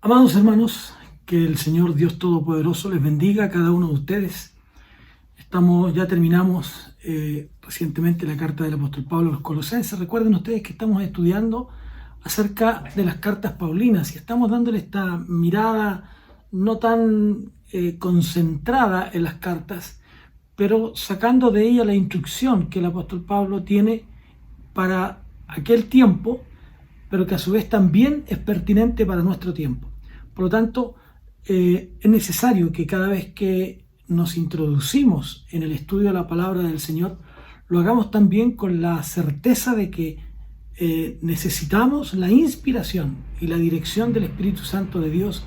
Amados hermanos, que el Señor Dios Todopoderoso les bendiga a cada uno de ustedes. Ya terminamos recientemente la carta del apóstol Pablo a los Colosenses. Recuerden ustedes que estamos estudiando acerca de las cartas paulinas y estamos dándole esta mirada no tan concentrada en las cartas, pero sacando de ella la instrucción que el apóstol Pablo tiene para aquel tiempo, pero que a su vez también es pertinente para nuestro tiempo. Por lo tanto, es necesario que cada vez que nos introducimos en el estudio de la palabra del Señor, lo hagamos también con la certeza de que necesitamos la inspiración y la dirección del Espíritu Santo de Dios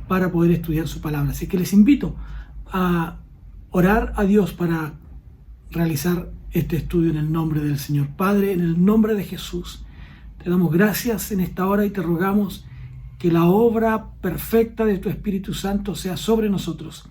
para poder estudiar su palabra. Así que les invito a orar a Dios para realizar este estudio en el nombre del Señor. Padre, en el nombre de Jesús, te damos gracias en esta hora y te rogamos que la obra perfecta de tu Espíritu Santo sea sobre nosotros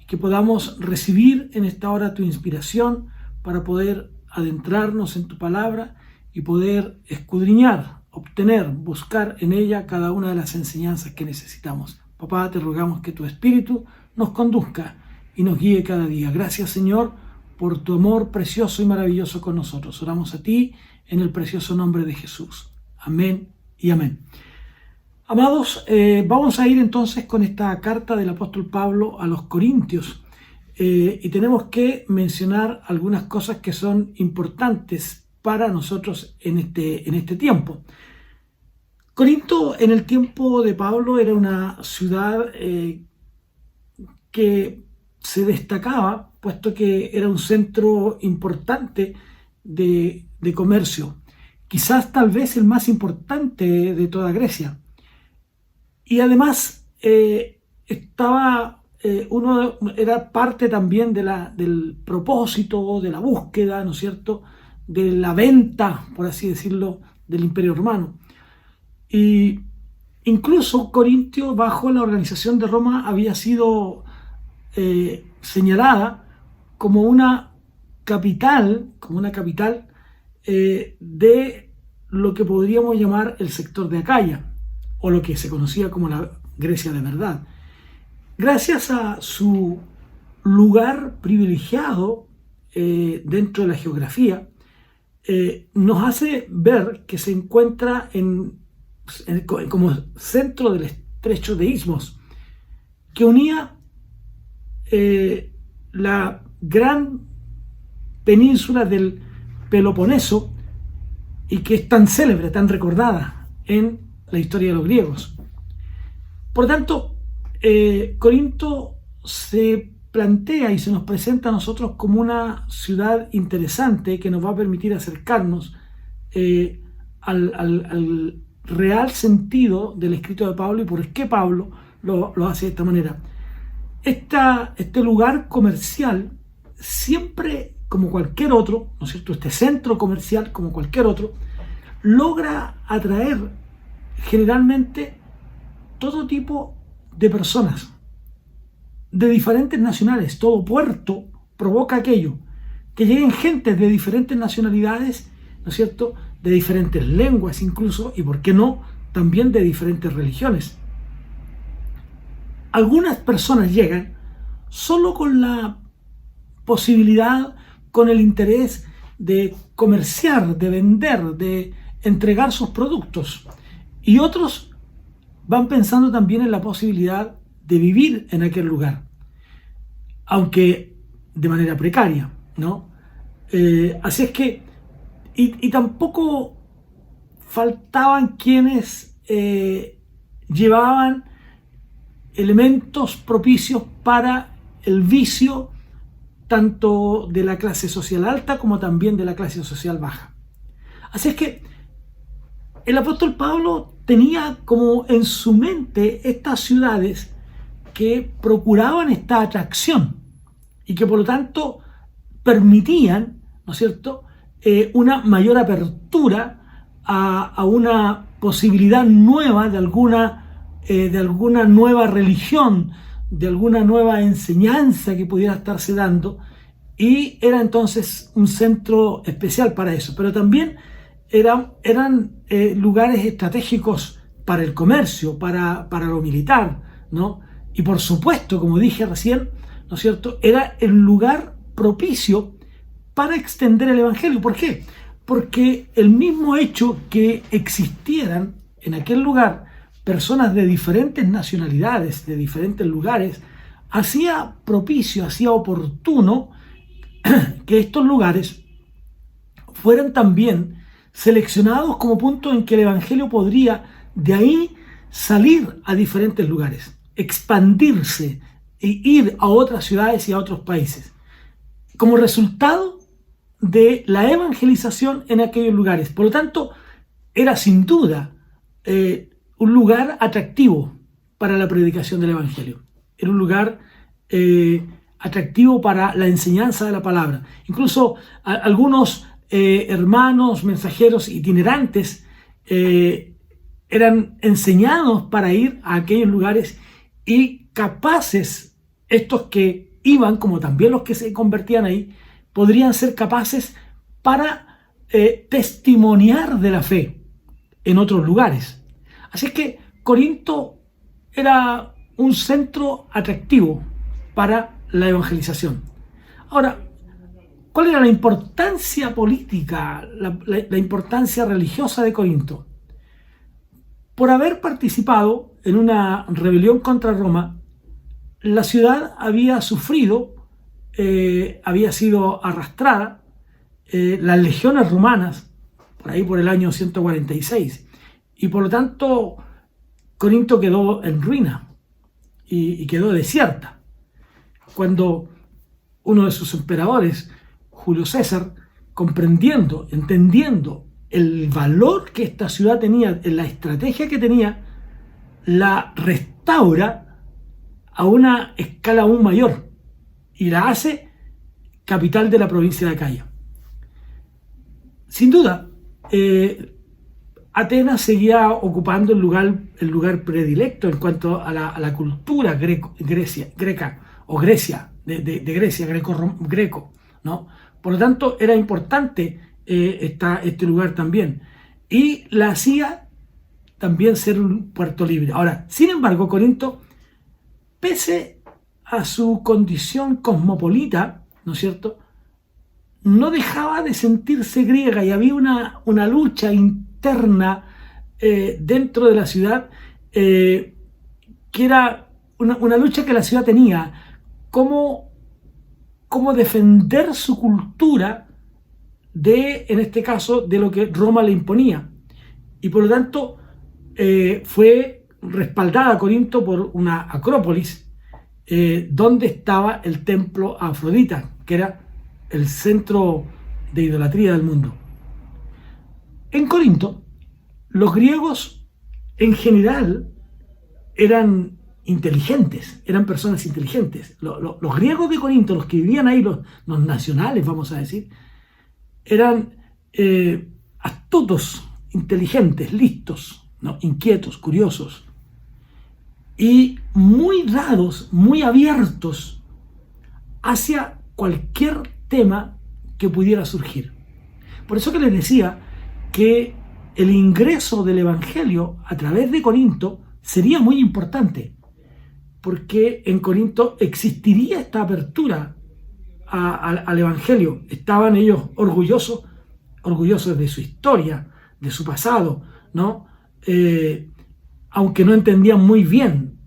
y que podamos recibir en esta hora tu inspiración para poder adentrarnos en tu palabra y poder escudriñar, obtener, buscar en ella cada una de las enseñanzas que necesitamos. Papá, te rogamos que tu Espíritu nos conduzca y nos guíe cada día. Gracias, Señor, por tu amor precioso y maravilloso con nosotros. Oramos a ti en el precioso nombre de Jesús. Amén y amén. Amados, vamos a ir entonces con esta carta del apóstol Pablo a los Corintios y tenemos que mencionar algunas cosas que son importantes para nosotros en este tiempo. Corinto en el tiempo de Pablo era una ciudad que se destacaba, puesto que era un centro importante de comercio, quizás tal vez el más importante de toda Grecia. Y además era parte también del propósito, de la búsqueda, ¿no es cierto?, de la venta, por así decirlo, del Imperio Romano. Y incluso Corintio, bajo la organización de Roma, había sido señalada como una capital de lo que podríamos llamar el sector de Acaya, o lo que se conocía como la Grecia de verdad. Gracias a su lugar privilegiado dentro de la geografía, nos hace ver que se encuentra como centro del estrecho de Ismos, que unía la gran península del Peloponeso y que es tan célebre, tan recordada en la historia de los griegos. Por tanto, Corinto se plantea y se nos presenta a nosotros como una ciudad interesante que nos va a permitir acercarnos al real sentido del escrito de Pablo y por qué Pablo lo hace de esta manera. Este lugar comercial siempre, como cualquier otro, ¿no es cierto?, este centro comercial, como cualquier otro, logra atraer generalmente todo tipo de personas de diferentes nacionalidades. Todo puerto provoca aquello, que lleguen gentes de diferentes nacionalidades, ¿no es cierto?, de diferentes lenguas incluso, y por qué no, también de diferentes religiones. Algunas personas llegan solo con la posibilidad, con el interés de comerciar, de vender, de entregar sus productos. Y otros van pensando también en la posibilidad de vivir en aquel lugar, aunque de manera precaria, ¿no? Así es que, y tampoco faltaban quienes llevaban elementos propicios para el vicio, tanto de la clase social alta como también de la clase social baja. Así es que el apóstol Pablo tenía como en su mente estas ciudades que procuraban esta atracción y que por lo tanto permitían, ¿no es cierto?, una mayor apertura a una posibilidad nueva de alguna nueva religión, de alguna nueva enseñanza que pudiera estarse dando, y era entonces un centro especial para eso. Pero también eran lugares estratégicos para el comercio, para lo militar, ¿no? Y por supuesto, como dije recién, ¿no es cierto?, era el lugar propicio para extender el Evangelio. ¿Por qué? Porque el mismo hecho que existieran en aquel lugar personas de diferentes nacionalidades, de diferentes lugares, hacía propicio, hacía oportuno que estos lugares fueran también seleccionados como punto en que el Evangelio podría de ahí salir a diferentes lugares, expandirse e ir a otras ciudades y a otros países, como resultado de la evangelización en aquellos lugares. Por lo tanto, era sin duda un lugar atractivo para la predicación del Evangelio. Era un lugar atractivo para la enseñanza de la palabra. Incluso algunos hermanos, mensajeros itinerantes eran enseñados para ir a aquellos lugares, y capaces, estos que iban, como también los que se convertían ahí, podrían ser capaces para testimoniar de la fe en otros lugares. Así que Corinto era un centro atractivo para la evangelización. Ahora, ¿cuál era la importancia política, la importancia religiosa de Corinto? Por haber participado en una rebelión contra Roma, la ciudad había sufrido, había sido arrastrada, las legiones romanas, por ahí por el año 146, y por lo tanto Corinto quedó en ruina y quedó desierta. Cuando uno de sus emperadores, Julio César, comprendiendo, entendiendo el valor que esta ciudad tenía, la estrategia que tenía, la restaura a una escala aún mayor y la hace capital de la provincia de Acaya. Sin duda, Atenas seguía ocupando el lugar predilecto en cuanto a la cultura Grecia, greco, ¿no? Por lo tanto, era importante este lugar también. Y la hacía también ser un puerto libre. Ahora, sin embargo, Corinto, pese a su condición cosmopolita, ¿no es cierto?, no dejaba de sentirse griega, y había una lucha interna dentro de la ciudad, que era una lucha que la ciudad tenía, cómo defender su cultura en este caso, de lo que Roma le imponía. Y por lo tanto, fue respaldada Corinto por una acrópolis, donde estaba el templo a Afrodita, que era el centro de idolatría del mundo. En Corinto, los griegos en general eran inteligentes, eran personas inteligentes. Los griegos de Corinto, los que vivían ahí, los nacionales, vamos a decir, eran astutos, inteligentes, listos, ¿no?, inquietos, curiosos, y muy dados, muy abiertos hacia cualquier tema que pudiera surgir. Por eso que les decía que el ingreso del Evangelio a través de Corinto sería muy importante, porque en Corinto existiría esta apertura al Evangelio. Estaban ellos orgullosos de su historia, de su pasado, ¿no? Aunque no entendían muy bien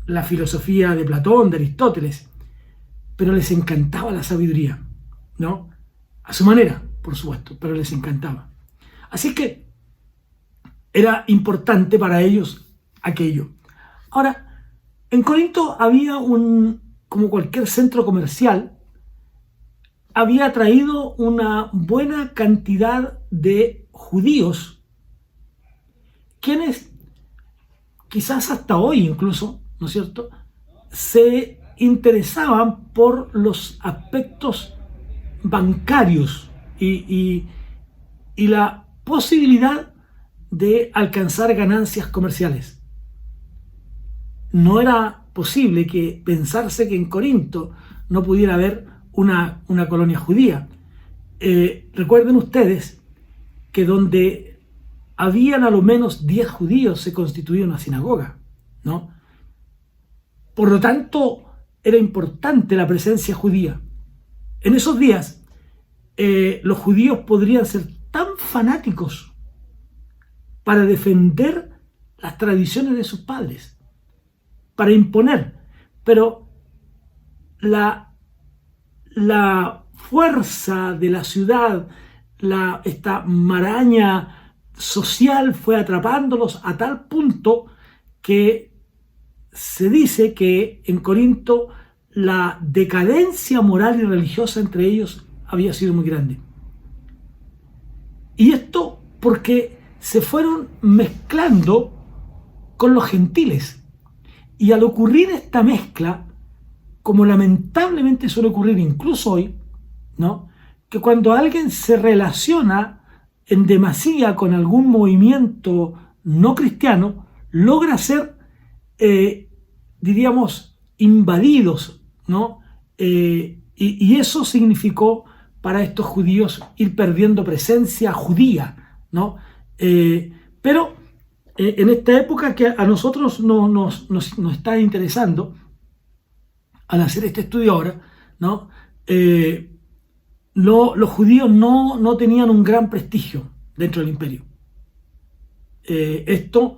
la filosofía de Platón, de Aristóteles, pero les encantaba la sabiduría, ¿no? A su manera, por supuesto, pero les encantaba. Así que era importante para ellos aquello. Ahora, en Corinto había como cualquier centro comercial, había traído una buena cantidad de judíos, quienes quizás hasta hoy incluso, ¿no es cierto?, se interesaban por los aspectos bancarios y la posibilidad de alcanzar ganancias comerciales. No era posible pensarse que en Corinto no pudiera haber una colonia judía. Recuerden ustedes que donde habían a lo menos 10 judíos, se constituía una sinagoga, ¿no? Por lo tanto, era importante la presencia judía. En esos días, los judíos podrían ser tan fanáticos para defender las tradiciones de sus padres, para imponer, pero la fuerza de la ciudad, esta maraña social fue atrapándolos a tal punto que se dice que en Corinto la decadencia moral y religiosa entre ellos había sido muy grande. Y esto porque se fueron mezclando con los gentiles. Y al ocurrir esta mezcla, como lamentablemente suele ocurrir incluso hoy, ¿no?, que cuando alguien se relaciona en demasía con algún movimiento no cristiano, logra ser, diríamos, invadidos, ¿no? Y eso significó para estos judíos ir perdiendo presencia judía, ¿no? Pero en esta época que a nosotros nos está interesando, al hacer este estudio ahora, ¿no?, los judíos no tenían un gran prestigio dentro del imperio. Esto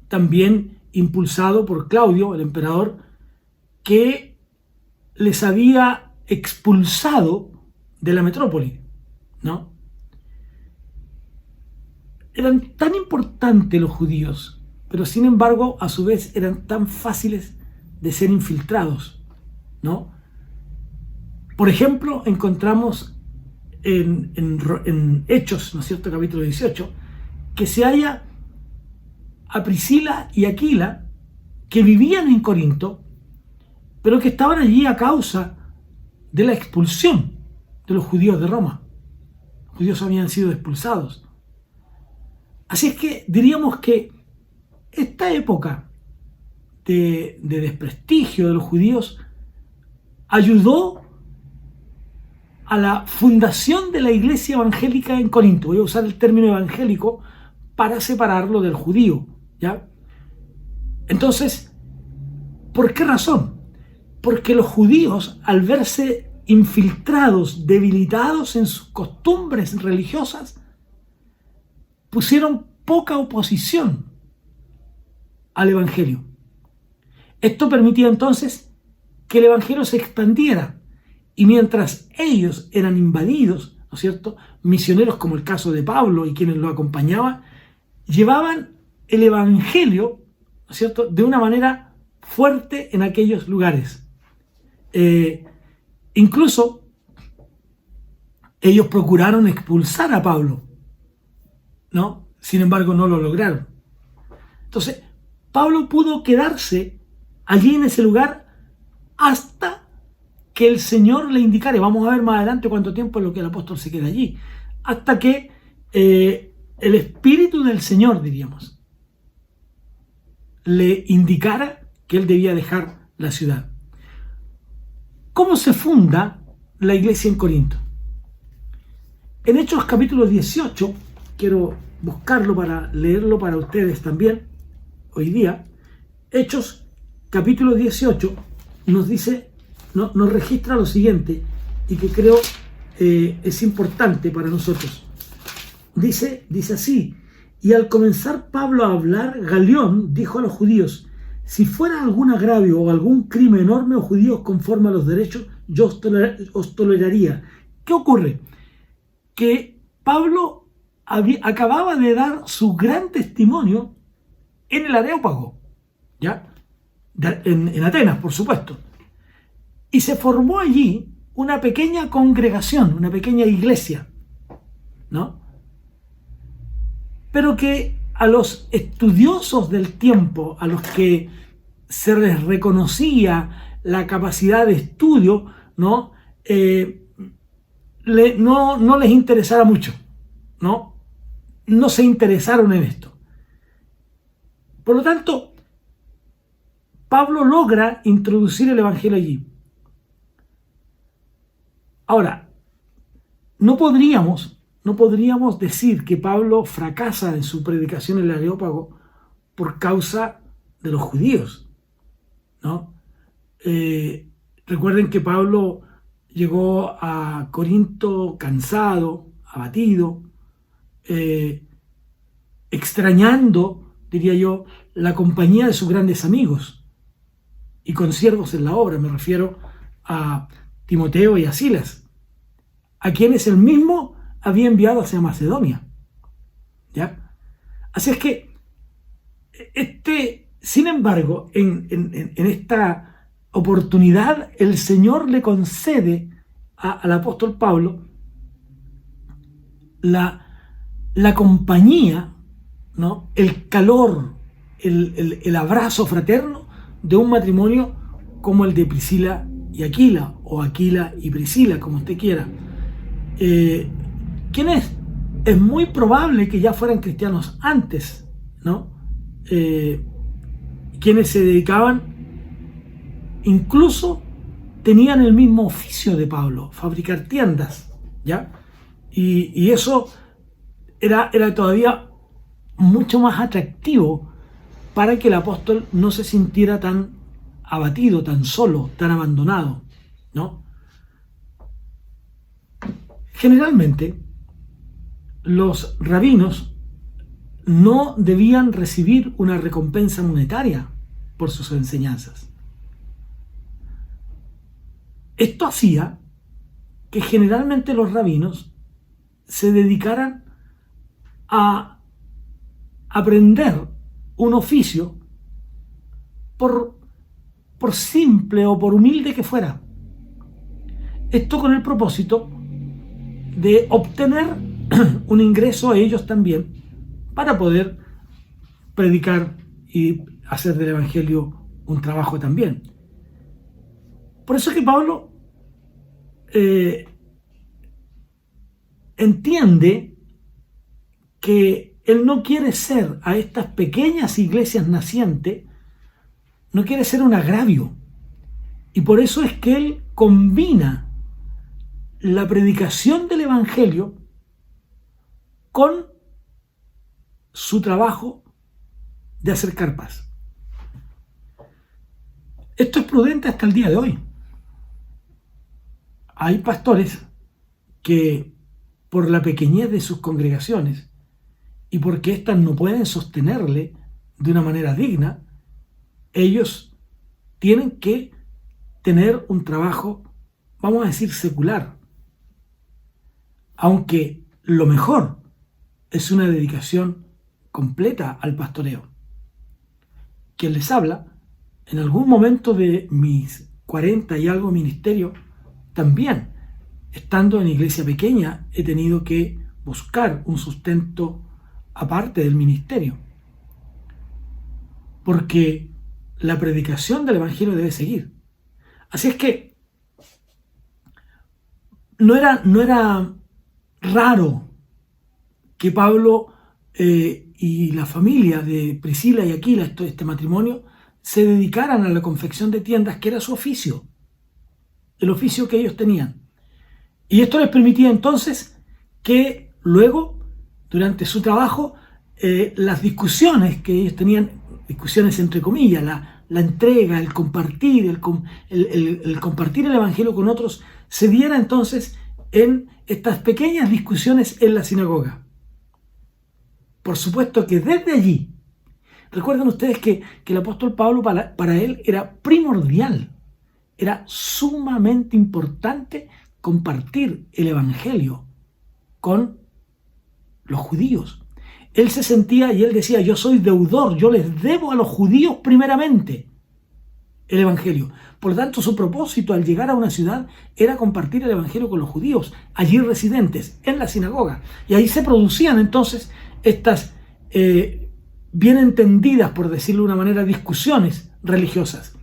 también impulsado por Claudio, el emperador, que les había expulsado de la metrópoli, ¿no? Eran tan importantes los judíos, pero sin embargo, a su vez, eran tan fáciles de ser infiltrados, ¿no? Por ejemplo, encontramos en Hechos, ¿no es cierto?, capítulo 18, que se halla a Priscila y Aquila, que vivían en Corinto, pero que estaban allí a causa de la expulsión de los judíos de Roma. Los judíos habían sido expulsados. Así es que diríamos que esta época de desprestigio de los judíos ayudó a la fundación de la iglesia evangélica en Corinto. Voy a usar el término evangélico para separarlo del judío, ¿ya? Entonces, ¿por qué razón? Porque los judíos, al verse infiltrados, debilitados en sus costumbres religiosas, pusieron poca oposición al evangelio. Esto permitía entonces que el evangelio se expandiera, y mientras ellos eran invadidos, ¿no es cierto?, misioneros como el caso de Pablo y quienes lo acompañaban, llevaban el evangelio, ¿no es cierto?, de una manera fuerte en aquellos lugares. Incluso ellos procuraron expulsar a Pablo, ¿no? Sin embargo, no lo lograron. Entonces, Pablo pudo quedarse allí en ese lugar hasta que el Señor le indicara. Vamos a ver más adelante cuánto tiempo es lo que el apóstol se queda allí. Hasta que el Espíritu del Señor, diríamos, le indicara que él debía dejar la ciudad. ¿Cómo se funda la iglesia en Corinto? En Hechos capítulo 18, quiero buscarlo para leerlo para ustedes también hoy día. Hechos capítulo 18 nos dice, nos registra lo siguiente, y que creo es importante para nosotros. Dice así: y al comenzar Pablo a hablar, Galión dijo a los judíos: si fuera algún agravio o algún crimen enorme, os judíos, conforme a los derechos, yo os toleraría. ¿Qué ocurre? Que Pablo acababa de dar su gran testimonio en el Areópago, ¿ya? En Atenas, por supuesto. Y se formó allí una pequeña congregación, una pequeña iglesia, ¿no? Pero que a los estudiosos del tiempo, a los que se les reconocía la capacidad de estudio, ¿no?, no les interesara mucho, ¿no? No se interesaron en esto. Por lo tanto, Pablo logra introducir el evangelio allí. Ahora, no podríamos no podríamos decir que Pablo fracasa en su predicación en el Areópago por causa de los judíos, ¿no? Recuerden que Pablo llegó a Corinto cansado, abatido, extrañando, diría yo, la compañía de sus grandes amigos y consiervos en la obra. Me refiero a Timoteo y a Silas, a quienes él mismo había enviado hacia Macedonia, ¿ya? Así es que, sin embargo, en esta oportunidad, el Señor le concede al apóstol Pablo la compañía, ¿no? El calor, el abrazo fraterno de un matrimonio como el de Priscila y Aquila, o Aquila y Priscila, como usted quiera. ¿Quiénes? Es muy probable que ya fueran cristianos antes, ¿no? Quienes se dedicaban, incluso tenían el mismo oficio de Pablo, fabricar tiendas, ¿ya? Y eso era todavía mucho más atractivo para que el apóstol no se sintiera tan abatido, tan solo, tan abandonado, ¿no? Generalmente, los rabinos no debían recibir una recompensa monetaria por sus enseñanzas. Esto hacía que generalmente los rabinos se dedicaran a aprender un oficio, por simple o por humilde que fuera. Esto con el propósito de obtener un ingreso a ellos también para poder predicar y hacer del Evangelio un trabajo también. Por eso es que Pablo entiende que él no quiere ser a estas pequeñas iglesias nacientes, no quiere ser un agravio. Y por eso es que él combina la predicación del Evangelio con su trabajo de hacer carpas. Esto es prudente hasta el día de hoy. Hay pastores que, por la pequeñez de sus congregaciones y porque éstas no pueden sostenerle de una manera digna, ellos tienen que tener un trabajo, vamos a decir, secular. Aunque lo mejor es una dedicación completa al pastoreo. Quien les habla, en algún momento de mis 40 y algo ministerios, también, estando en iglesia pequeña, he tenido que buscar un sustento aparte del ministerio. Porque la predicación del Evangelio debe seguir. Así es que no era raro que Pablo y la familia de Priscila y Aquila, este matrimonio, se dedicaran a la confección de tiendas, que era su oficio, el oficio que ellos tenían. Y esto les permitía entonces que luego, durante su trabajo, las discusiones que ellos tenían, discusiones entre comillas, la entrega, el compartir, el compartir el Evangelio con otros, se diera entonces en estas pequeñas discusiones en la sinagoga. Por supuesto que desde allí, recuerden ustedes que el apóstol Pablo para él era primordial, era sumamente importante compartir el Evangelio con los judíos. Él se sentía y él decía: yo soy deudor, yo les debo a los judíos primeramente el Evangelio. Por lo tanto, su propósito al llegar a una ciudad era compartir el Evangelio con los judíos, allí residentes, en la sinagoga. Y ahí se producían entonces estas bien entendidas, por decirlo de una manera, discusiones religiosas,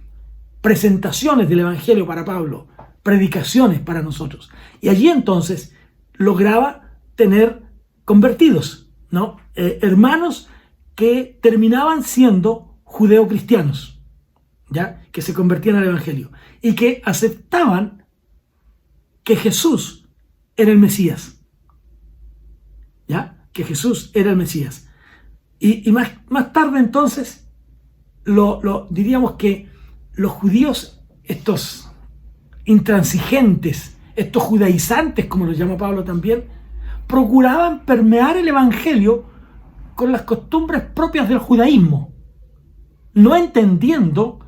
presentaciones del Evangelio para Pablo, predicaciones para nosotros. Y allí entonces lograba tener convertidos, ¿no? Hermanos que terminaban siendo judeocristianos, ¿ya? Que se convertían al Evangelio y que aceptaban que Jesús era el Mesías. que Jesús era el Mesías. Y más tarde entonces, diríamos que los judíos, estos intransigentes, estos judaizantes, como los llama Pablo también, procuraban permear el evangelio con las costumbres propias del judaísmo, no entendiendo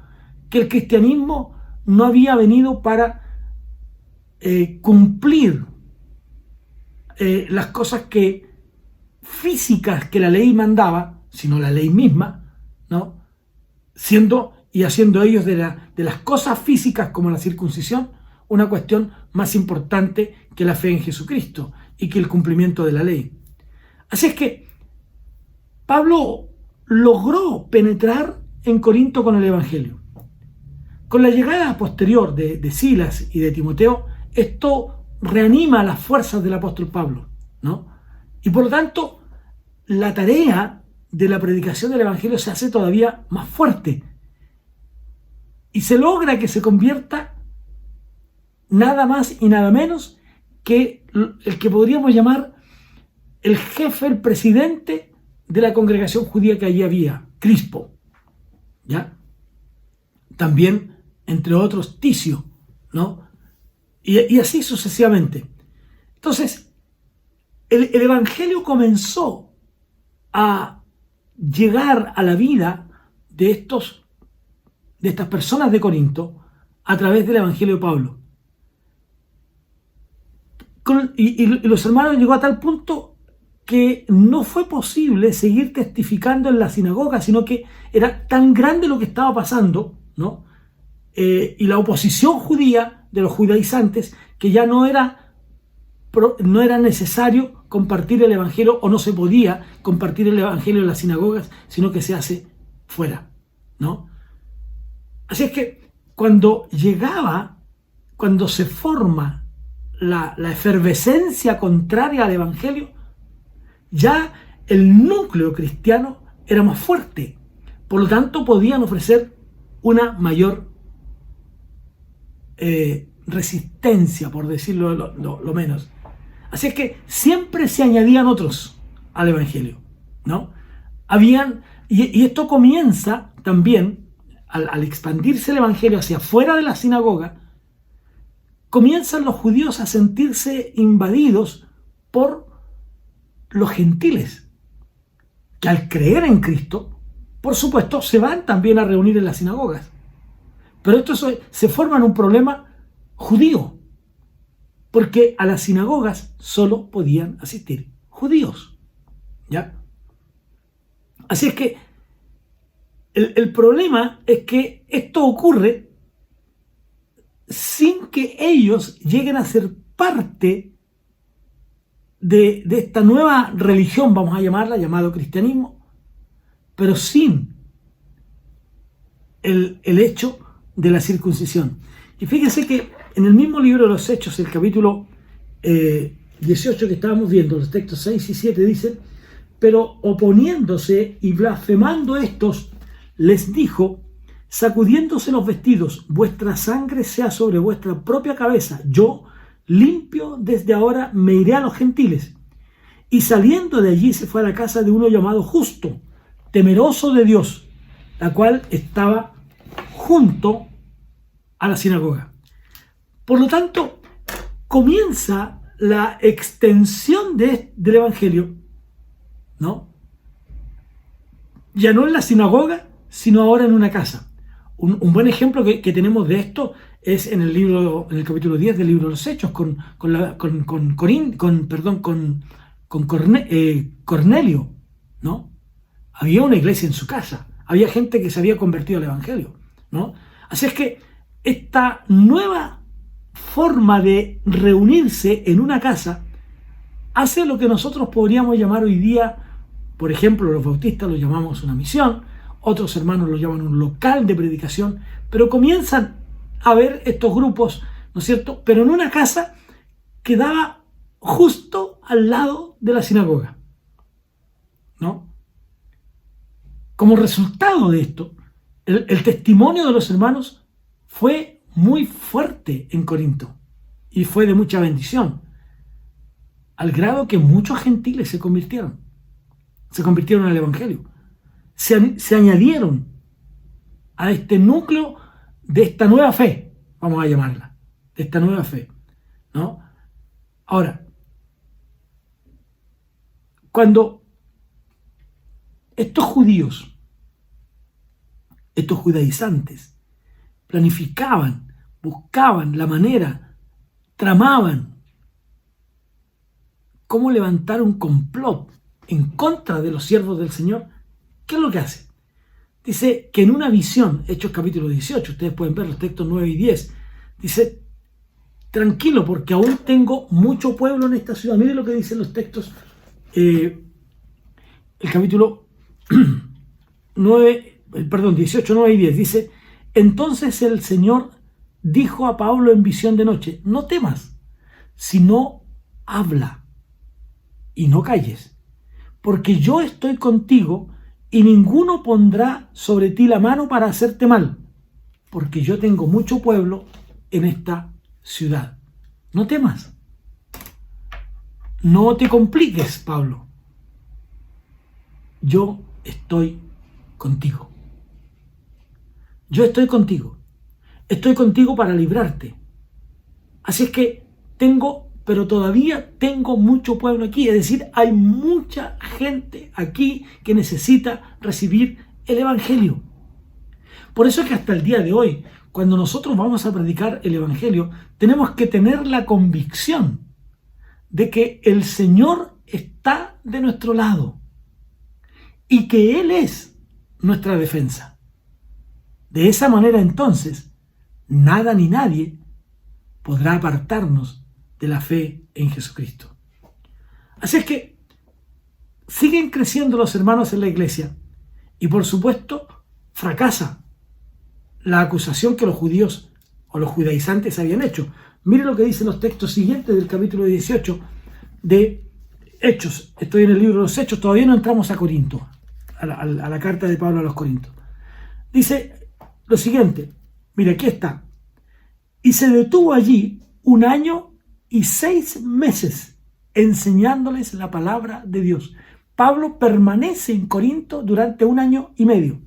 que el cristianismo no había venido para cumplir las cosas físicas que la ley mandaba, sino la ley misma, ¿no? Siendo y haciendo ellos de las cosas físicas como la circuncisión una cuestión más importante que la fe en Jesucristo y que el cumplimiento de la ley. Así es que Pablo logró penetrar en Corinto con el evangelio. Con la llegada posterior de Silas y de Timoteo, esto reanima las fuerzas del apóstol Pablo, ¿no? Y por lo tanto, la tarea de la predicación del evangelio se hace todavía más fuerte y se logra que se convierta nada más y nada menos que el que podríamos llamar el jefe, el presidente de la congregación judía que allí había, Crispo, ¿ya? También, entre otros, Ticio, ¿no? Y así sucesivamente. Entonces, el evangelio comenzó a llegar a la vida de estas personas de Corinto a través del evangelio de Pablo. Y los hermanos llegó a tal punto que no fue posible seguir testificando en la sinagoga, sino que era tan grande lo que estaba pasando, ¿no? Y la oposición judía de los judaizantes, que ya no era necesario compartir el evangelio, o no se podía compartir el evangelio en las sinagogas, sino que se hace fuera, ¿no? Así es que cuando se forma la efervescencia contraria al evangelio, ya el núcleo cristiano era más fuerte, por lo tanto podían ofrecer una mayor resistencia, por decirlo lo menos. Así es que siempre se añadían otros al evangelio, ¿no? Y esto comienza también, al expandirse el evangelio hacia afuera de la sinagoga, comienzan los judíos a sentirse invadidos por los gentiles, que al creer en Cristo, por supuesto, se van también a reunir en las sinagogas. Pero esto se forma en un problema judío, porque a las sinagogas solo podían asistir judíos, ¿ya? Así es que el problema es que esto ocurre sin que ellos lleguen a ser parte de esta nueva religión, vamos a llamarla, llamado cristianismo, pero sin el hecho de la circuncisión. Y fíjense que en el mismo libro de los Hechos, el capítulo 18 que estábamos viendo, los textos 6 y 7 dicen: pero oponiéndose y blasfemando estos, les dijo, sacudiéndose los vestidos, vuestra sangre sea sobre vuestra propia cabeza, yo, limpio desde ahora, me iré a los gentiles. Y saliendo de allí se fue a la casa de uno llamado Justo, temeroso de Dios, la cual estaba junto a la sinagoga. Por lo tanto, comienza la extensión del evangelio, ¿no? Ya no en la sinagoga, sino ahora en una casa. Un buen ejemplo que tenemos de esto es en el capítulo 10 del libro de los Hechos, con Cornelio, ¿no? Había una iglesia en su casa, había gente que se había convertido al evangelio, ¿no? Así es que esta nueva forma de reunirse en una casa hace lo que nosotros podríamos llamar hoy día, por ejemplo, los bautistas lo llamamos una misión, otros hermanos lo llaman un local de predicación, pero comienzan a ver estos grupos, ¿no es cierto?, pero en una casa que daba justo al lado de la sinagoga, ¿no? Como resultado de esto, el testimonio de los hermanos fue muy fuerte en Corinto y fue de mucha bendición. al grado que muchos gentiles se convirtieron al Evangelio, se añadieron a este núcleo de esta nueva fe, vamos a llamarla, de esta nueva fe, ¿no? Ahora, cuando estos judíos, estos judaizantes, planificaban, buscaban la manera, tramaban cómo levantar un complot en contra de los siervos del Señor, ¿qué es lo que hace? Dice que en una visión, Hechos capítulo 18, ustedes pueden ver los textos 9 y 10, dice, tranquilo porque aún tengo mucho pueblo en esta ciudad. Miren lo que dicen los textos, el capítulo 18, 9 y 10, dice, entonces el Señor dijo a Pablo en visión de noche, no temas, sino habla y no calles, porque yo estoy contigo y ninguno pondrá sobre ti la mano para hacerte mal, porque yo tengo mucho pueblo en esta ciudad. No temas. No te compliques, Pablo. Yo estoy contigo. Yo estoy contigo. Estoy contigo para librarte. Así es que pero todavía tengo mucho pueblo aquí. Es decir, hay mucha gente aquí que necesita recibir el Evangelio. Por eso es que hasta el día de hoy, cuando nosotros vamos a predicar el Evangelio, tenemos que tener la convicción de que el Señor está de nuestro lado y que Él es nuestra defensa. De esa manera, entonces, nada ni nadie podrá apartarnos de la fe en Jesucristo. Así es que siguen creciendo los hermanos en la iglesia y, por supuesto, fracasa la acusación que los judíos o los judaizantes habían hecho. Mire lo que dicen los textos siguientes del capítulo 18 de Hechos. Estoy en el libro de los Hechos, todavía no entramos a Corinto, a la carta de Pablo a los Corintios. Dice lo siguiente, mire, aquí está. Y se detuvo allí 1 año y 6 meses enseñándoles la palabra de Dios. Pablo permanece en Corinto durante 1 año y medio.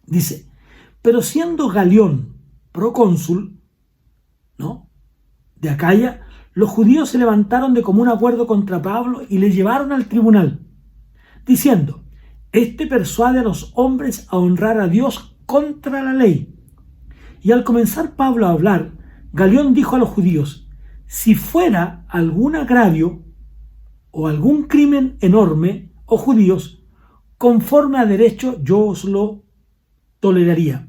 Dice, pero siendo Galión procónsul, ¿no?, de Acaya, los judíos se levantaron de común acuerdo contra Pablo y le llevaron al tribunal, diciendo, este persuade a los hombres a honrar a Dios contra la ley. Y al comenzar Pablo a hablar, Galión dijo a los judíos, si fuera algún agravio o algún crimen enorme, oh judíos, conforme a derecho yo os lo toleraría.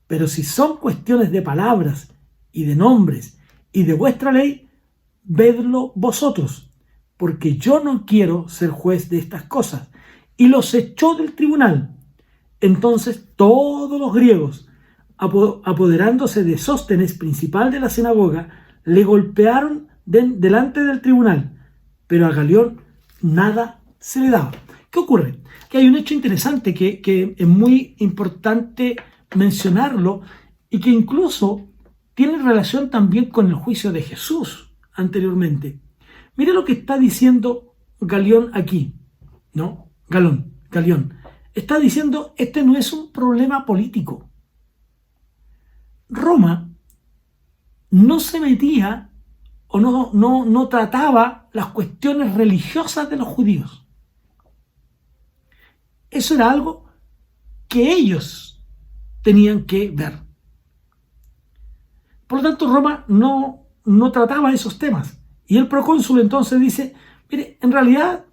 Pero si son cuestiones de palabras y de nombres y de vuestra ley, vedlo vosotros, porque yo no quiero ser juez de estas cosas. Y los echó del tribunal. Entonces todos los griegos, apoderándose de Sóstenes, principal de la sinagoga, le golpearon delante del tribunal, pero a Galión nada se le daba. ¿Qué ocurre? Que hay un hecho interesante que es muy importante mencionarlo y que incluso tiene relación también con el juicio de Jesús anteriormente. Mire lo que está diciendo Galión aquí, ¿no? Galión. Está diciendo, este no es un problema político. Roma no se metía o no trataba las cuestiones religiosas de los judíos. Eso era algo que ellos tenían que ver. Por lo tanto, Roma no trataba esos temas. Y el procónsul entonces dice, mire, en realidad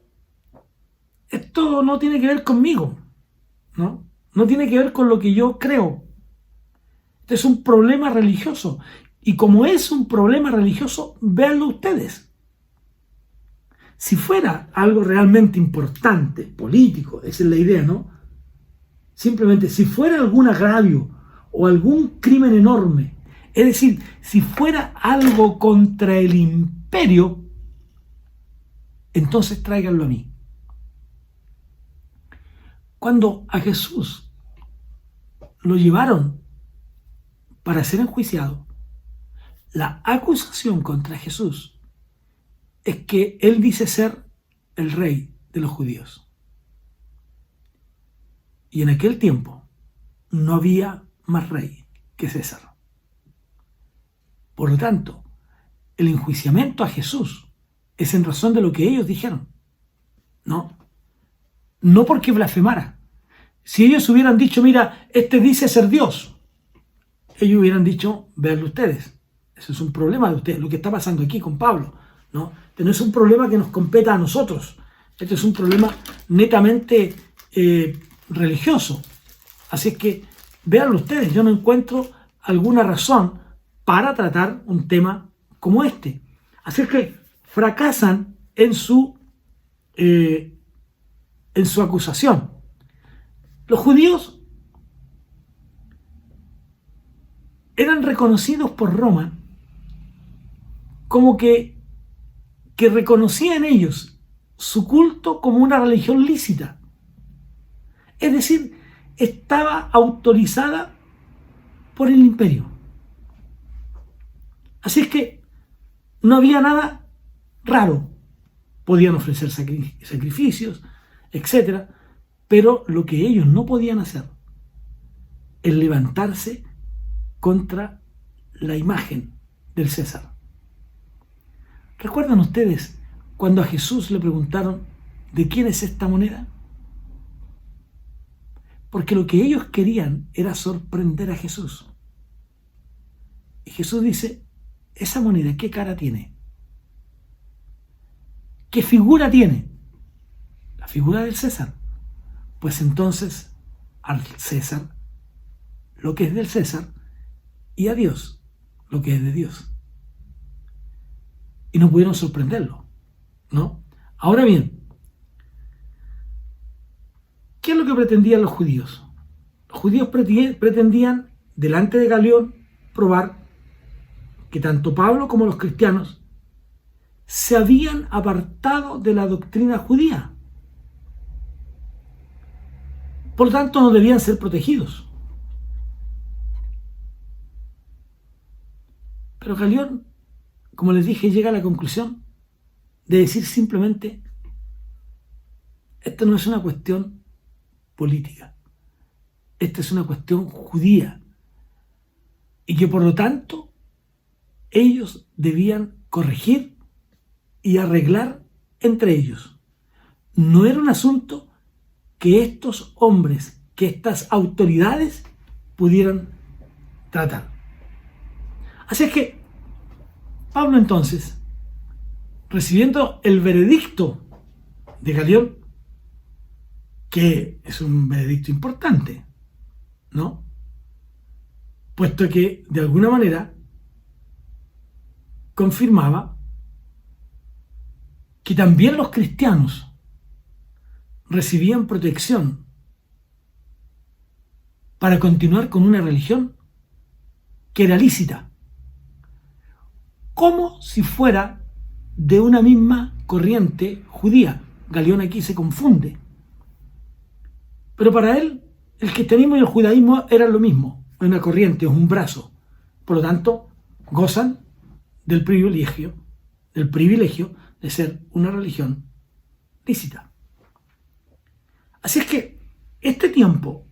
esto no tiene que ver conmigo, ¿no? No tiene que ver con lo que yo creo. Este es un problema religioso. Y como es un problema religioso, véanlo ustedes. Si fuera algo realmente importante, político, esa es la idea, ¿no? Simplemente, si fuera algún agravio o algún crimen enorme, es decir, si fuera algo contra el imperio, entonces tráiganlo a mí. Cuando a Jesús lo llevaron para ser enjuiciado, la acusación contra Jesús es que él dice ser el rey de los judíos. Y en aquel tiempo no había más rey que César. Por lo tanto, el enjuiciamiento a Jesús es en razón de lo que ellos dijeron. No porque blasfemara. Si ellos hubieran dicho, mira, este dice ser Dios, ellos hubieran dicho, veanlo ustedes. Eso es un problema de ustedes, lo que está pasando aquí con Pablo. Este no es un problema que nos competa a nosotros. Este es un problema netamente religioso. Así es que, véanlo ustedes, yo no encuentro alguna razón para tratar un tema como este. Así es que fracasan en su acusación. Los judíos eran reconocidos por Roma como que reconocían ellos su culto como una religión lícita. Es decir, estaba autorizada por el imperio. Así es que no había nada raro. Podían ofrecer sacrificios, etc. Pero lo que ellos no podían hacer es levantarse contra la imagen del César. ¿Recuerdan ustedes cuando a Jesús le preguntaron de quién es esta moneda? Porque lo que ellos querían era sorprender a Jesús. Y Jesús dice, ¿esa moneda qué cara tiene? ¿Qué figura tiene? La figura del César. Pues entonces, al César lo que es del César y a Dios lo que es de Dios. Y no pudieron sorprenderlo, ¿no? Ahora bien, ¿qué es lo que pretendían los judíos? Los judíos pretendían, delante de Galión, probar que tanto Pablo como los cristianos se habían apartado de la doctrina judía. Por lo tanto, no debían ser protegidos. Pero Galión, como les dije, llega a la conclusión de decir simplemente, esto no es una cuestión política, esta es una cuestión judía, y que por lo tanto ellos debían corregir y arreglar entre ellos. No era un asunto que estos hombres, que estas autoridades pudieran tratar. Así es que Pablo entonces, recibiendo el veredicto de Galión, que es un veredicto importante, ¿no? Puesto que de alguna manera confirmaba que también los cristianos recibían protección para continuar con una religión que era lícita, como si fuera de una misma corriente judía. Galión aquí se confunde. Pero para él, el cristianismo y el judaísmo eran lo mismo, una corriente, es un brazo. Por lo tanto, gozan del privilegio de ser una religión lícita. Así es que este tiempo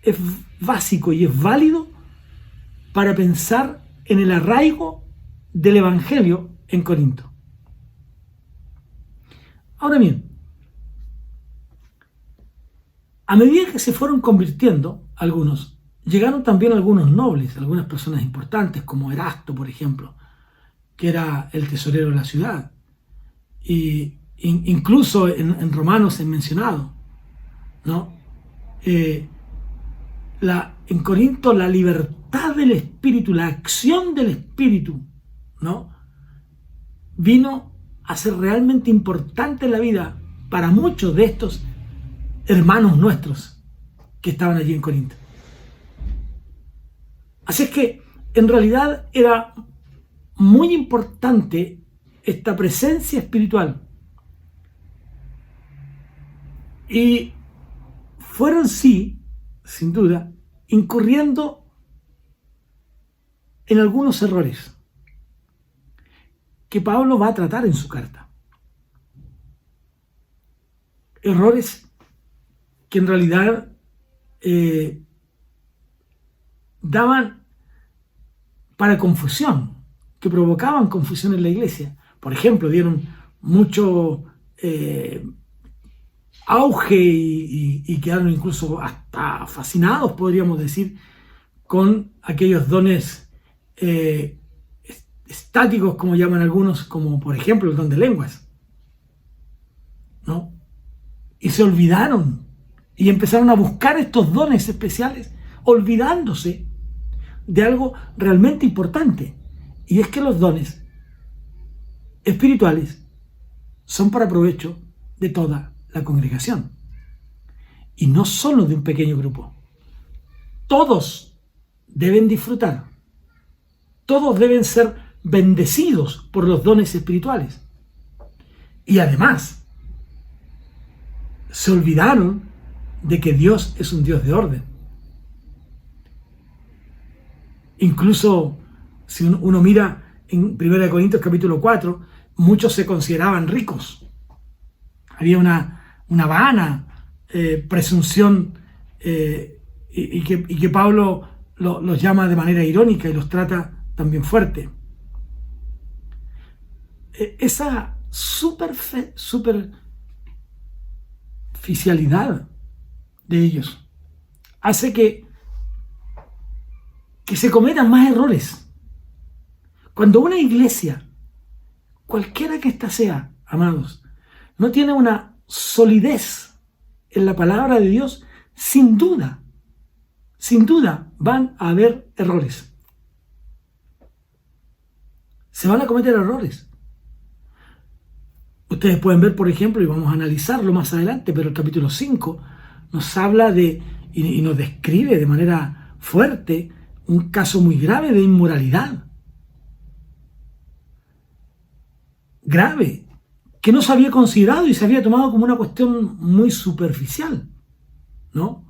es básico y es válido para pensar en el arraigo del Evangelio en Corinto. Ahora bien, a medida que se fueron convirtiendo algunos, llegaron también algunos nobles, algunas personas importantes, como Erasto, por ejemplo, que era el tesorero de la ciudad. Y incluso en Romanos es mencionado, ¿no? En Corinto la libertad del Espíritu, la acción del Espíritu, ¿no? Vino a ser realmente importante en la vida para muchos de estos hermanos nuestros que estaban allí en Corinto. Así es que en realidad era muy importante esta presencia espiritual. Y fueron sí, sin duda, incurriendo en algunos errores que Pablo va a tratar en su carta. Errores que en realidad daban para confusión, que provocaban confusión en la iglesia. Por ejemplo, dieron mucho auge y quedaron incluso hasta fascinados, podríamos decir, con aquellos dones estáticos, como llaman algunos, como por ejemplo el don de lenguas, ¿no? Y se olvidaron y empezaron a buscar estos dones especiales, olvidándose de algo realmente importante, y es que los dones espirituales son para provecho de toda la congregación y no solo de un pequeño grupo. Todos deben disfrutar, todos deben ser bendecidos por los dones espirituales. Y además se olvidaron de que Dios es un Dios de orden. Incluso si uno mira en 1 Corintios capítulo 4, muchos se consideraban ricos. Había una vana presunción y que Pablo los llama de manera irónica y los trata también fuerte. Esa superficialidad de ellos hace que se cometan más errores. Cuando una iglesia, cualquiera que ésta sea, amados, no tiene una solidez en la palabra de Dios, sin duda van a haber errores. Se van a cometer errores. Ustedes pueden ver, por ejemplo, y vamos a analizarlo más adelante, pero el capítulo 5 nos habla y nos describe de manera fuerte un caso muy grave de inmoralidad. Grave, que no se había considerado y se había tomado como una cuestión muy superficial, ¿no?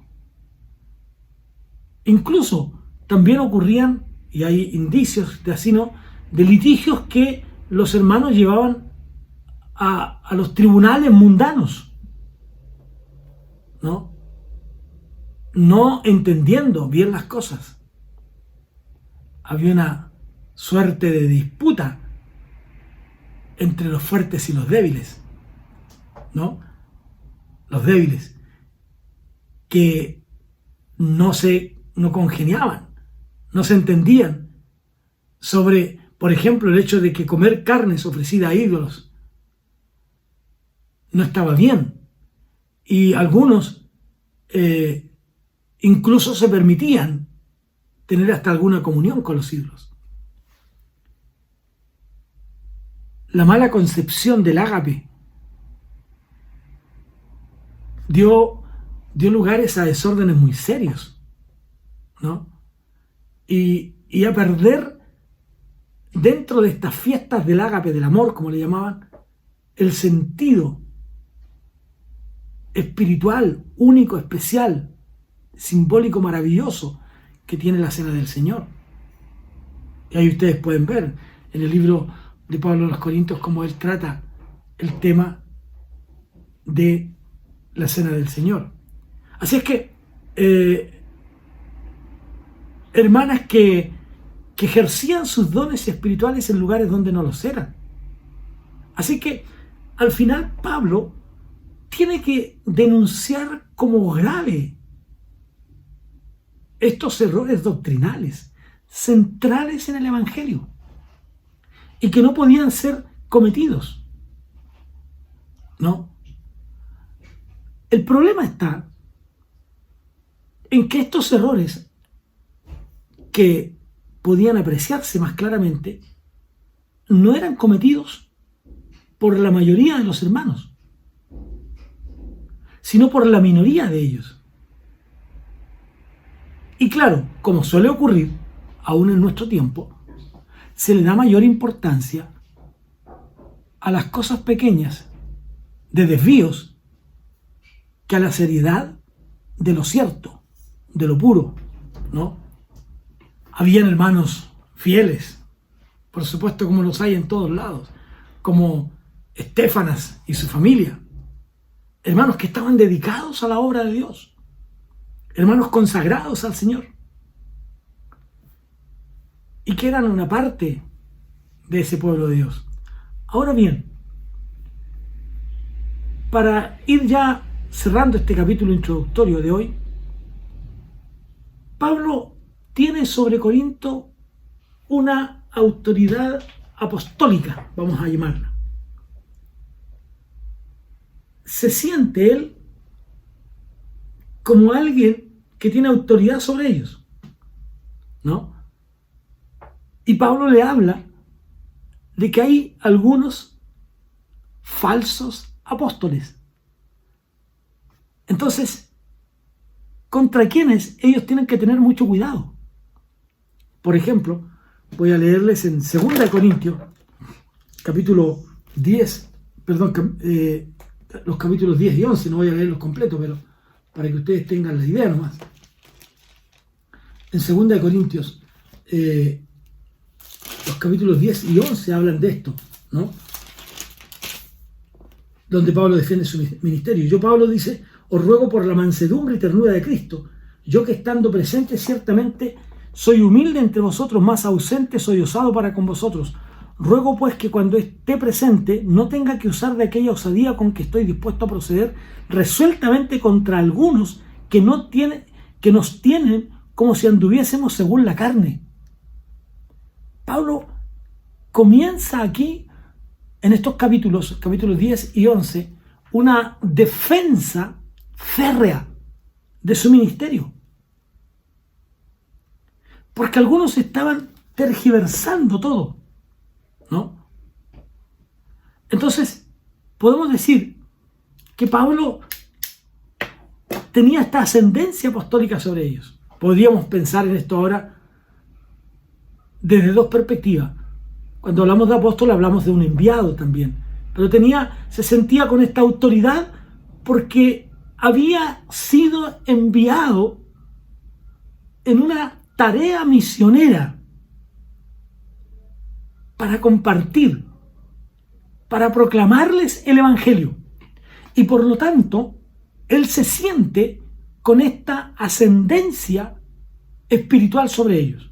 Incluso también ocurrían, y hay indicios de así, ¿no?, de litigios que los hermanos llevaban a los tribunales mundanos, ¿no? No entendiendo bien las cosas. Había una suerte de disputa entre los fuertes y los débiles, ¿no? Los débiles que no congeniaban, no se entendían sobre, por ejemplo, el hecho de que comer carnes ofrecida a ídolos no estaba bien, y algunos incluso se permitían tener hasta alguna comunión con los ídolos. La mala concepción del ágape dio lugares a desórdenes muy serios, ¿no? Y a perder dentro de estas fiestas del ágape, del amor, como le llamaban, el sentido espiritual, único, especial, simbólico, maravilloso que tiene la Cena del Señor. Y ahí ustedes pueden ver en el libro de Pablo a los Corintios cómo él trata el tema de la Cena del Señor. Así es que hermanas que ejercían sus dones espirituales en lugares donde no los eran. Así que al final Pablo tiene que denunciar como grave estos errores doctrinales centrales en el Evangelio y que no podían ser cometidos, ¿no? El problema está en que estos errores, que podían apreciarse más claramente, no eran cometidos por la mayoría de los hermanos, sino por la minoría de ellos. Y claro, como suele ocurrir aún en nuestro tiempo, se le da mayor importancia a las cosas pequeñas de desvíos que a la seriedad de lo cierto, de lo puro, ¿no? Habían hermanos fieles por supuesto, como los hay en todos lados, como Estéfanas y su familia, hermanos que estaban dedicados a la obra de Dios, hermanos consagrados al Señor, y que eran una parte de ese pueblo de Dios. Ahora bien, para ir ya cerrando este capítulo introductorio de hoy, Pablo tiene sobre Corinto una autoridad apostólica, vamos a llamarla. Se siente él como alguien que tiene autoridad sobre ellos, ¿no? Y Pablo le habla de que hay algunos falsos apóstoles. Entonces, contra quienes ellos tienen que tener mucho cuidado. Por ejemplo, voy a leerles en 2 Corintios, capítulo 10, perdón, los capítulos 10 y 11, no voy a leerlos completos, pero para que ustedes tengan la idea nomás. En 2 Corintios, los capítulos 10 y 11 hablan de esto, ¿no? Donde Pablo defiende su ministerio. Yo, Pablo, dice: os ruego por la mansedumbre y ternura de Cristo, yo que estando presente ciertamente soy humilde entre vosotros, más ausente soy osado para con vosotros. Ruego pues que cuando esté presente no tenga que usar de aquella osadía con que estoy dispuesto a proceder resueltamente contra algunos que nos tienen como si anduviésemos según la carne. Pablo comienza aquí, en estos capítulos 10 y 11, una defensa férrea de su ministerio. Porque algunos estaban tergiversando todo, ¿no? Entonces, podemos decir que Pablo tenía esta ascendencia apostólica sobre ellos. Podríamos pensar en esto ahora desde dos perspectivas. Cuando hablamos de apóstol hablamos de un enviado también, pero se sentía con esta autoridad porque había sido enviado en una tarea misionera para compartir, para proclamarles el evangelio, y por lo tanto él se siente con esta ascendencia espiritual sobre ellos.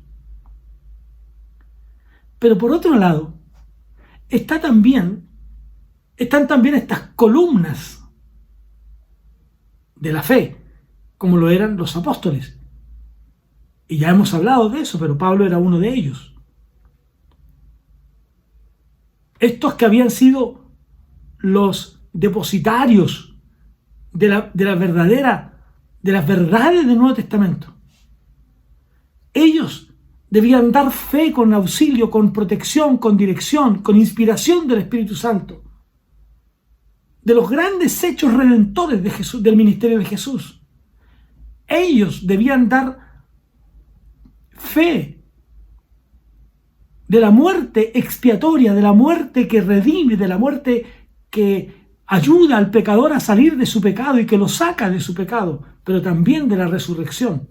Pero por otro lado, están también estas columnas de la fe, como lo eran los apóstoles. Y ya hemos hablado de eso, pero Pablo era uno de ellos. Estos que habían sido los depositarios de las verdades del Nuevo Testamento. Ellos debían dar fe con auxilio, con protección, con dirección, con inspiración del Espíritu Santo, de los grandes hechos redentores de Jesús, del ministerio de Jesús. Ellos debían dar fe de la muerte expiatoria, de la muerte que redime, de la muerte que ayuda al pecador a salir de su pecado y que lo saca de su pecado, pero también de la resurrección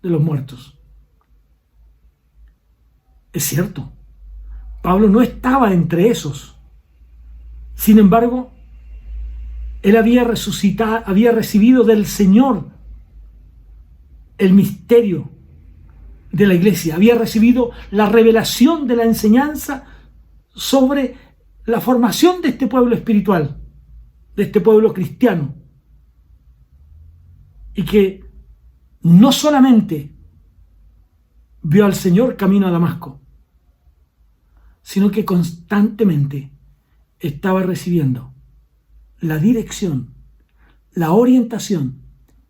de los muertos. Es cierto, Pablo no estaba entre esos. Sin embargo, él había recibido del Señor el misterio de la iglesia, había recibido la revelación de la enseñanza sobre la formación de este pueblo espiritual, de este pueblo cristiano, y que no solamente vio al Señor camino a Damasco, sino que constantemente estaba recibiendo la dirección, la orientación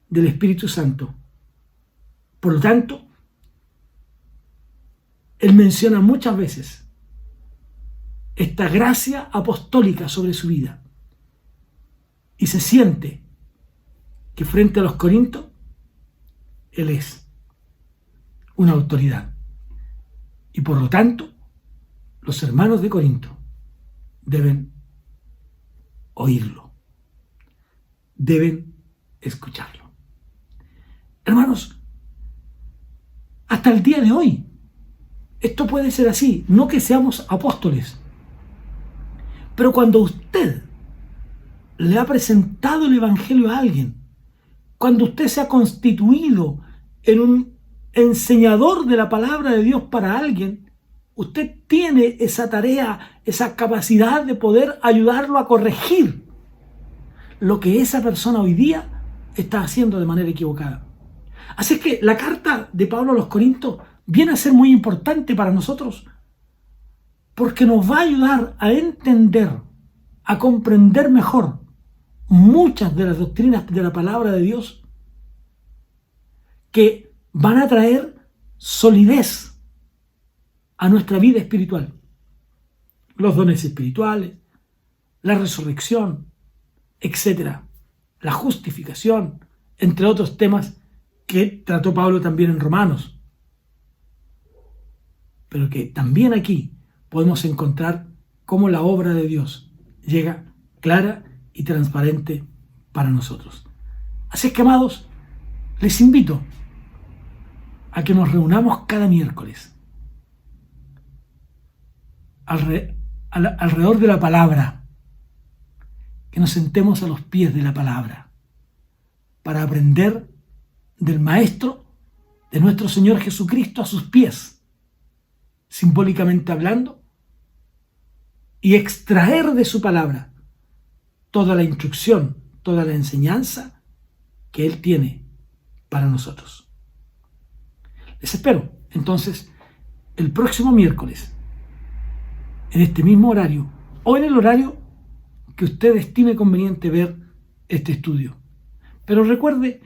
del Espíritu Santo. Por lo tanto, él menciona muchas veces esta gracia apostólica sobre su vida y se siente que frente a los corintios él es una autoridad, y por lo tanto los hermanos de Corinto deben oírlo, deben escucharlo. Hermanos, hasta el día de hoy esto puede ser así, no que seamos apóstoles, pero cuando usted le ha presentado el Evangelio a alguien, cuando usted se ha constituido en un enseñador de la palabra de Dios para alguien, usted tiene esa tarea, esa capacidad de poder ayudarlo a corregir lo que esa persona hoy día está haciendo de manera equivocada. Así es que la carta de Pablo a los Corintios viene a ser muy importante para nosotros porque nos va a ayudar a entender, a comprender mejor muchas de las doctrinas de la palabra de Dios que van a traer solidez a nuestra vida espiritual. Los dones espirituales, la resurrección, etcétera, la justificación, entre otros temas que trató Pablo también en Romanos. Pero que también aquí podemos encontrar cómo la obra de Dios llega clara y transparente para nosotros. Así es que, amados, les invito a que nos reunamos cada miércoles alrededor de la palabra, que nos sentemos a los pies de la palabra para aprender del Maestro, de nuestro Señor Jesucristo, a sus pies, simbólicamente hablando, y extraer de su palabra toda la instrucción, toda la enseñanza que Él tiene para nosotros. Les espero, entonces, el próximo miércoles, en este mismo horario, o en el horario que usted estime conveniente ver este estudio. Pero recuerde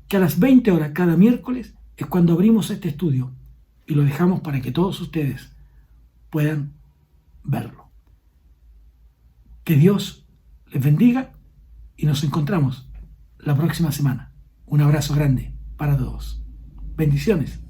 que a las 20 horas cada miércoles es cuando abrimos este estudio y lo dejamos para que todos ustedes puedan verlo. Que Dios les bendiga y nos encontramos la próxima semana. Un abrazo grande para todos. Bendiciones.